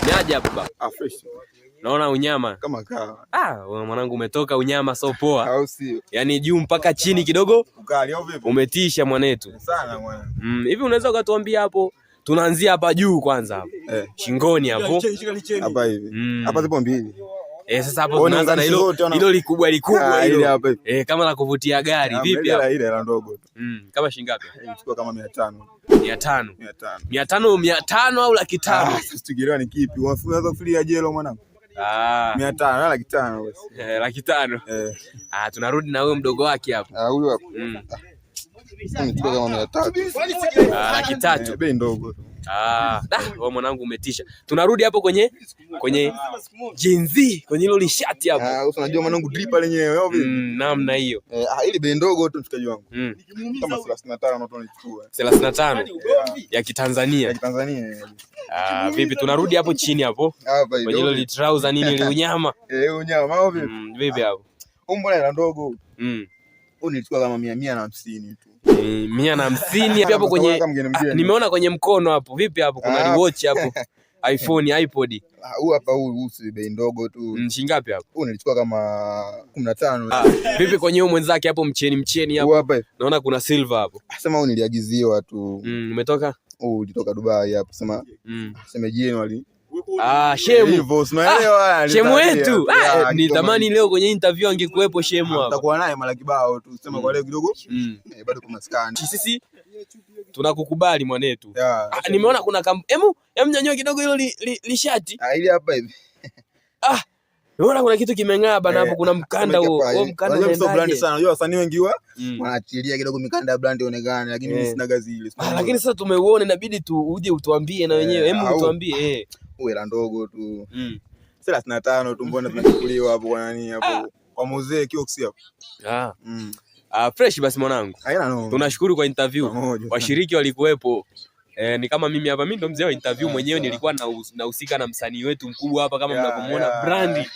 Ni aje hapa baba? Fresh. Naona unyama. Kama kawa. Wewe mwanangu umetoka unyama so poa. Au sio? Yaani juu mpaka chini kidogo. Ukali au vipi? Umetisha mwanetu. Sana mwana. Hivi unaweza ukatuambia hapo tunaanzia hapa juu kwanza hapo. Shingoni hapo. Hapa hivi. Hapa zipo mbili. Sasa hapo tunaanza na hilo likubwa hilo. Hapa. Kama la kuvutia gari vipi hapo? Ile la ndogo tu. Kama shilingi ngapi? Chukua kama 500. 500. 500 au 500? Sitigelewa ni kipi? Unaweza kufilia jelo mwanangu? 500 na 500 basi. 500. Tunarudi na huyo mdogo wake hapo. Huyo hapo. Chukua kama 300. 300. Bei ndogo. Wewe mwanangu umetisha. Tunarudi hapo kwenye jinzi, kwenye hilo lishati hapo. Unajua mwanangu drip lenyewe au vipi? Namna hiyo. Ili bei ndogo tu mshikaji wangu. Kama 35 watu wanachukua. 35 ya Kitanzania. Ya Kitanzania. Vipi tunarudi hapo chini hapo? Hapa hiyo. Kwenye hilo li trouser nini ile unyama? Unyama au vipi? Vipi hapo? Mbona ila ndogo? Nilichukua kama 150 tu. 150 hapo kwenye nimeona kwenye mkono hapo. Vipi hapo kuna watch hapo? iPhone, iPod. Huu hapa huu si bei ndogo tu. Shilingi ngapi hapo? Nilichukua kama 15. Vipi kwenye huyo mwenzake hapo mcheni hapo? Naona kuna silver hapo. Sema huu niliagiziwa tu. Umetoka? Ulitoka Dubai hapo sema. Semeji wali. Shemu. Shemu wetu. Nitamani leo kwenye interview angekuepo Shemu hapa. Tutakuwa naye mara kibao tu. Sema kwa leo kidogo. Bado kuna scan. Sisi tunakukubali mwanetu. Nimeona kuna nyanyua kidogo hilo lishati. Ile hapa hivi. Naona kuna kitu kimeng'aa bana hapo, kuna mkanda huo mkanda unaendaje? Brand sana. Unajua wasanii wengi wanaachilia kidogo mikanda ya brand ionekane, lakini mimi sina gazi ile. Lakini sasa tumeuona, inabidi uje utuambie na wenyewe. Utuambie hela ndogo tu. 35 tu, mbona tunachukuliwa hapo kwa nani hapo? Kwa mzee Kiox hapo. Fresh basi mwanangu. Tunashukuru kwa interview. Washiriki walikuwepo. Ni kama mimi hapa, mimi ndo mzee wa interview mwenyewe, nilikuwa nahusika na msanii wetu mkubwa hapa kama mnavyomuona Brandi.